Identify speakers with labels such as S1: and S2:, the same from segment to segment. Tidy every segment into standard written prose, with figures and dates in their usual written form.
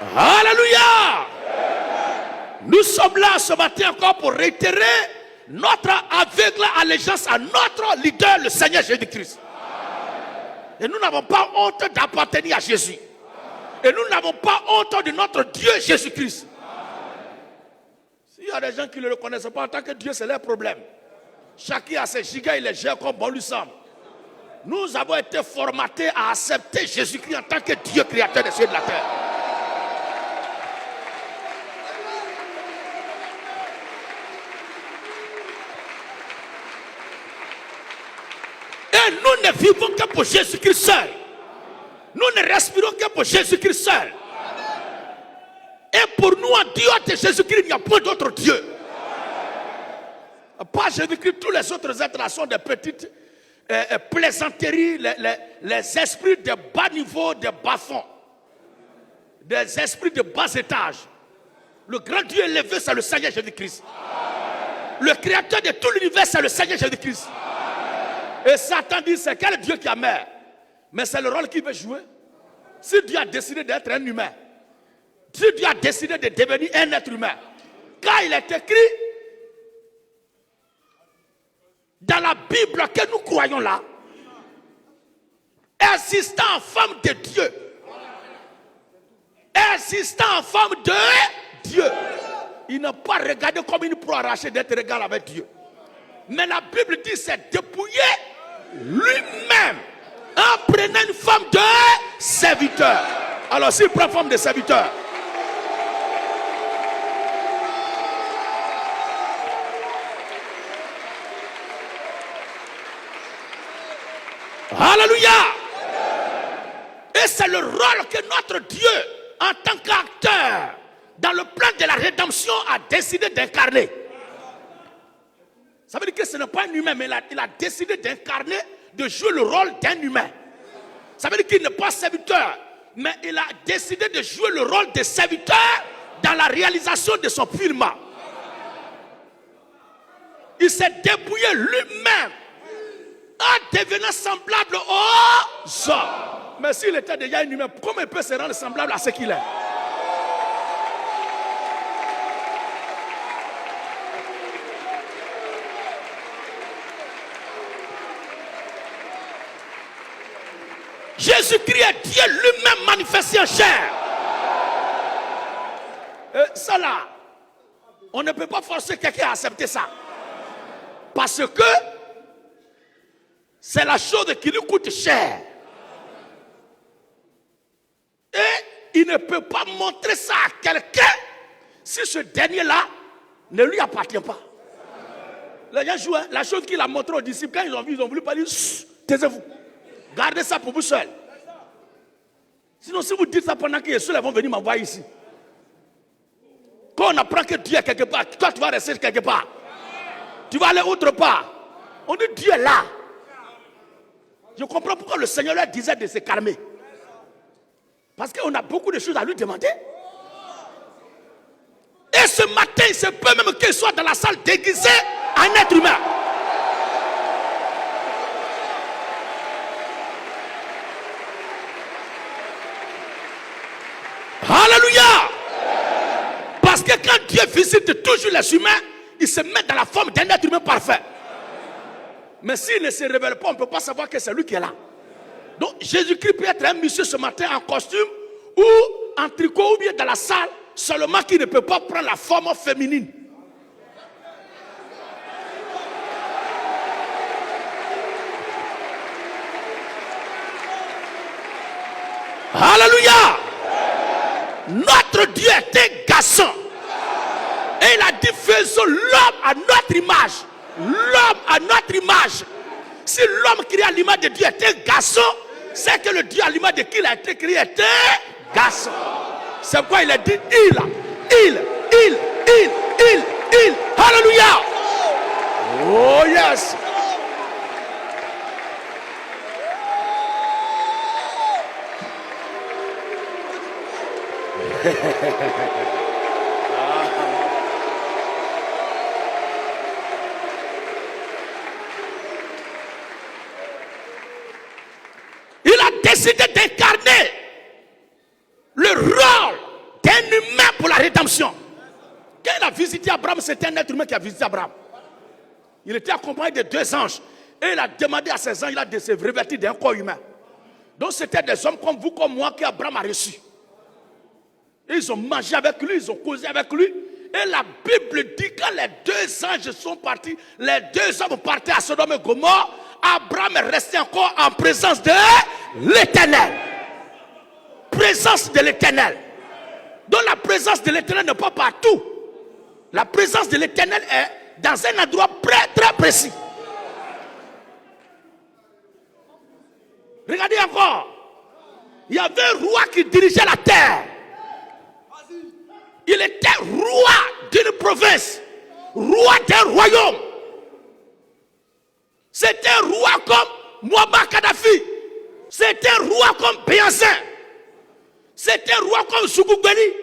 S1: Alléluia. Nous sommes là ce matin encore pour réitérer notre aveugle allégeance à notre leader, le Seigneur Jésus-Christ. Et nous n'avons pas honte d'appartenir à Jésus. Et nous n'avons pas honte de notre Dieu Jésus-Christ. S'il y a des gens qui ne le reconnaissent pas en tant que Dieu, c'est leur problème. Chacun a ses gigas, il les gère comme bon lui semble. Nous avons été formatés à accepter Jésus-Christ en tant que Dieu créateur des cieux et de la terre. Et nous ne vivons que pour Jésus-Christ seul. Nous ne respirons que pour Jésus-Christ seul. Et pour nous, en dehors de Jésus-Christ, il n'y a pas d'autre Dieu. Pas Jésus-Christ, tous les autres êtres là sont des petites plaisanteries, les esprits de bas niveau, de bas fond, des esprits de bas étage. Le grand Dieu élevé, c'est le Seigneur Jésus-Christ. Le créateur de tout l'univers, c'est le Seigneur Jésus-Christ. Et Satan dit, c'est quel Dieu qui a mère? Mais c'est le rôle qu'il veut jouer. Si Dieu a décidé d'être un humain, si Dieu a décidé de devenir un être humain, quand il est écrit dans la Bible que nous croyons là, existant en forme de Dieu, existant en forme de Dieu, il n'a pas regardé comme une proie arrachée d'être égal avec Dieu. Mais la Bible dit c'est dépouiller lui-même en prenant une forme de serviteur. Alors s'il prend forme de serviteur, alléluia. Et c'est le rôle que notre Dieu, en tant qu'acteur, dans le plan de la rédemption, a décidé d'incarner. Ça veut dire que ce n'est pas un humain, mais il a décidé d'incarner, de jouer le rôle d'un humain. Ça veut dire qu'il n'est pas serviteur, mais il a décidé de jouer le rôle de serviteur dans la réalisation de son firmament. Il s'est dépouillé lui-même en devenant semblable aux hommes. Mais s'il était déjà un humain, comment il peut se rendre semblable à ce qu'il est? Jésus-Christ est Dieu lui-même manifesté en chair. Et ça là, on ne peut pas forcer quelqu'un à accepter ça. Parce que c'est la chose qui lui coûte cher. Et il ne peut pas montrer ça à quelqu'un si ce dernier-là ne lui appartient pas. Les gens jouent, hein? La chose qu'il a montré aux disciples, quand ils ont vu, ils ont voulu pas dire, taisez-vous. Gardez ça pour vous seul. Sinon, si vous dites ça pendant que les seuls vont venir m'envoyer ici. Quand on apprend que Dieu est quelque part, toi tu vas rester quelque part. Tu vas aller autre part. On dit Dieu est là. Je comprends pourquoi le Seigneur leur disait de se calmer. Parce qu'on a beaucoup de choses à lui demander. Et ce matin, il se peut même qu'il soit dans la salle déguisé en être humain. Alléluia. Parce que quand Dieu visite toujours les humains, il se met dans la forme d'un être humain parfait. Mais s'il ne se révèle pas, on ne peut pas savoir que c'est lui qui est là. Donc Jésus-Christ peut être un monsieur ce matin en costume ou en tricot ou bien dans la salle, seulement qu'il ne peut pas prendre la forme féminine. Alléluia. Notre Dieu était garçon. Et il a dit faisons l'homme à notre image. L'homme à notre image. Si l'homme créé à l'image de Dieu était garçon, c'est que le Dieu à l'image de qui il a été créé était garçon. C'est pourquoi il a dit il. Alléluia. Oh yes. Il a décidé d'incarner le rôle rédemption. Quand il a visité Abraham, c'était un être humain qui a visité Abraham. Il était accompagné de 2 anges. Et il a demandé à ces anges de se revêtir d'un corps humain. Donc c'était des hommes comme vous, comme moi, qu'Abraham a reçus. Et ils ont mangé avec lui, ils ont causé avec lui. Et la Bible dit que quand les 2 anges sont partis, les 2 hommes partaient à Sodome et Gomorrhe, Abraham est resté encore en présence de l'Éternel. Présence de l'Éternel. Donc la présence de l'Éternel n'est pas partout. La présence de l'Éternel est dans un endroit très précis. Regardez encore. Il y avait un roi qui dirigeait la terre. Il était roi d'une province, roi d'un royaume. C'était un roi comme Muammar Kadhafi. C'était un roi comme Béhanzin. C'était un roi comme Sougou Gbeli.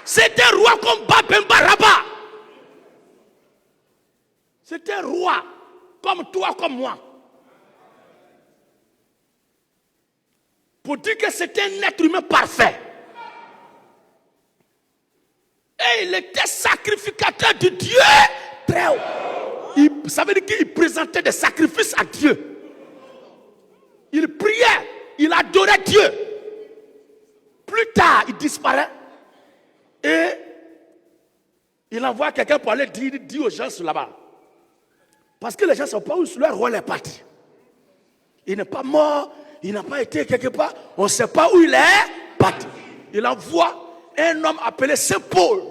S1: C'était un roi comme Babemba Rabat. C'était un roi comme toi, comme moi. Pour dire que c'était un être humain parfait. Et il était sacrificateur de Dieu très haut. Ça veut dire qu'il présentait des sacrifices à Dieu. Il priait, il adorait Dieu. Plus tard, il disparaît. Et il envoie quelqu'un pour aller dire aux gens là-bas. Parce que les gens ne savent pas où leur rôle est parti. Il n'est pas mort, il n'a pas été quelque part, on ne sait pas où il est parti. Il envoie un homme appelé Saint Paul.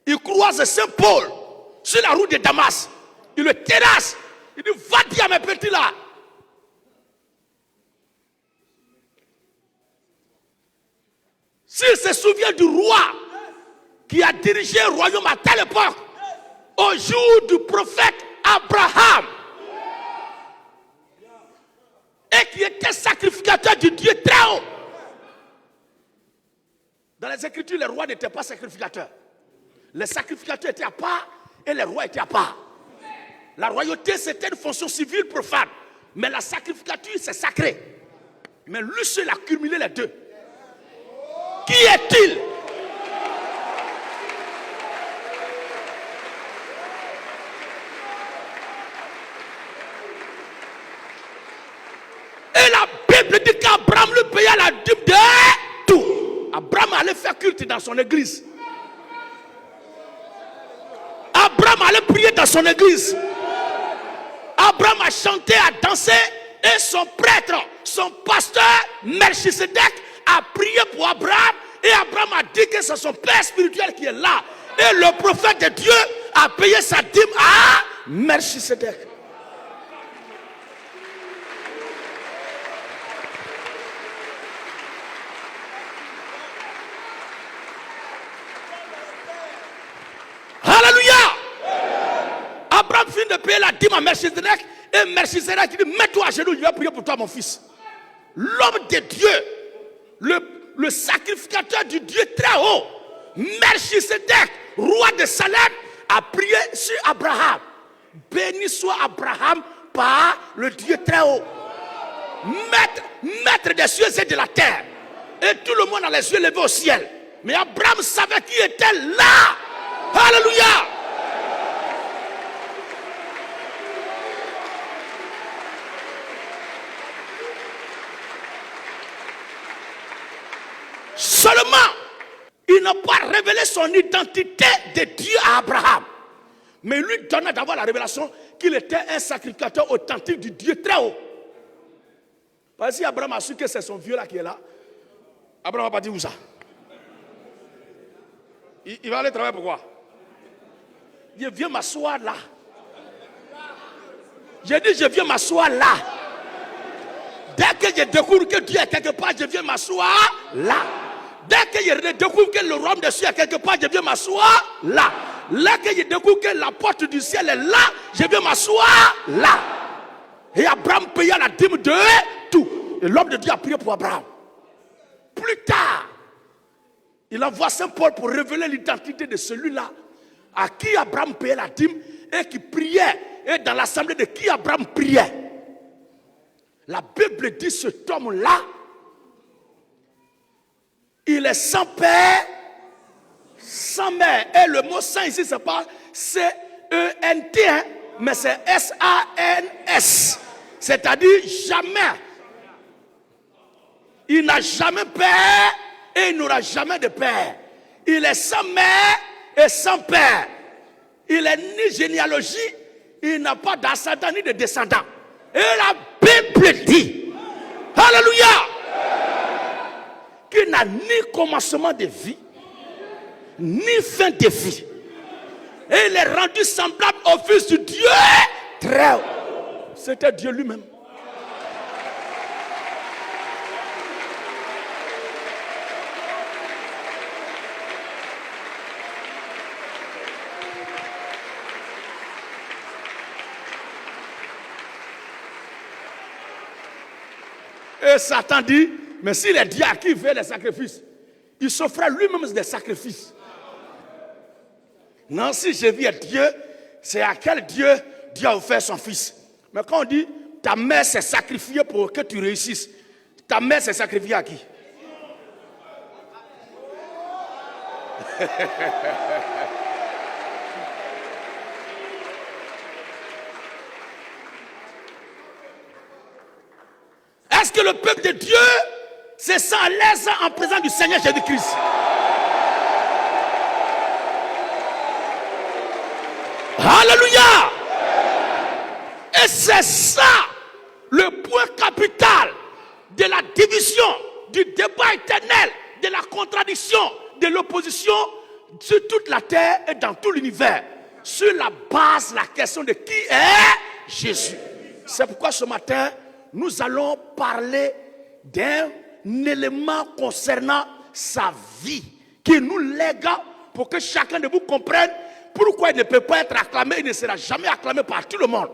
S1: Il croise Saint Paul sur la route de Damas. Il le terrasse. Il dit, va dire à mes petits là. S'il se souvient du roi qui a dirigé le royaume à telle époque, au jour du prophète Abraham, et qui était sacrificateur du Dieu très haut. Dans les Écritures, les rois n'étaient pas sacrificateurs. Les sacrificateurs étaient à part et les rois étaient à part. La royauté, c'était une fonction civile profane. Mais la sacrificature, c'est sacré. Mais lui seul a cumulé les deux. Qui est-il? Et la Bible dit qu'Abraham lui paya la dîme de tout. Abraham allait faire culte dans son église. Abraham allait prier dans son église. Abraham a chanté, a dansé. Et son prêtre, son pasteur, Melchisedec, a prié pour Abraham. Et Abraham a dit que c'est son père spirituel qui est là. Et le prophète de Dieu a payé sa dîme à Melchisedec. Alléluia. Abraham finit de payer la dîme à Melchisedec. Et Melchisedec dit, mets-toi à genoux, je vais prier pour toi mon fils. L'homme de Dieu, le sacrificateur du Dieu très haut, Melchisedec, roi de Salem, a prié sur Abraham. Béni soit Abraham par le Dieu très haut, maître des cieux et de la terre. Et tout le monde a les yeux levés au ciel. Mais Abraham savait qui était là. Alléluia. Seulement, il n'a pas révélé son identité de Dieu à Abraham. Mais il lui donna d'abord la révélation qu'il était un sacrificateur authentique du Dieu très haut. Parce que si Abraham a su que c'est son vieux là qui est là, Abraham va pas dire où ça. Il va aller travailler pourquoi? Il vient m'asseoir là. J'ai dit je viens m'asseoir là. Dès que je découvre que Dieu est quelque part, je viens m'asseoir là. Dès que je découvre que le royaume des cieux est quelque part, je viens m'asseoir là. Dès que je découvre que la porte du ciel est là, je viens m'asseoir là. Et Abraham paya la dîme de tout. Et l'homme de Dieu a prié pour Abraham. Plus tard, Il envoie Saint Paul pour révéler l'identité de celui-là à qui Abraham payait la dîme et qui priait. Et dans l'assemblée de qui Abraham priait. La Bible dit cet homme-là, il est sans père, sans mère. Et le mot sans ici, c'est pas C-E-N-T, hein, mais c'est S-A-N-S. C'est-à-dire jamais. Il n'a jamais père et il n'aura jamais de père. Il est sans mère et sans père. Il est ni généalogie, il n'a pas d'ascendant ni de descendant. Et la Bible dit, alléluia, qu'il n'a ni commencement de vie, ni fin de vie. Et il est rendu semblable au Fils de Dieu très haut. C'était Dieu lui-même. Et Satan dit, mais s'il est Dieu à qui il fait les sacrifices, il s'offrait lui-même des sacrifices. Non, si Jésus est Dieu, c'est à quel Dieu Dieu a offert son fils. Mais quand on dit, ta mère s'est sacrifiée pour que tu réussisses, ta mère s'est sacrifiée à qui? Est-ce que le peuple de Dieu se sent à l'aise en présence du Seigneur Jésus-Christ? Alléluia! Et c'est ça le point capital de la division, du débat éternel, de la contradiction, de l'opposition sur toute la terre et dans tout l'univers. Sur la base, la question de qui est Jésus. C'est pourquoi ce matin, nous allons parler d'un élément concernant sa vie qui nous lègue pour que chacun de vous comprenne pourquoi il ne peut pas être acclamé, il ne sera jamais acclamé par tout le monde.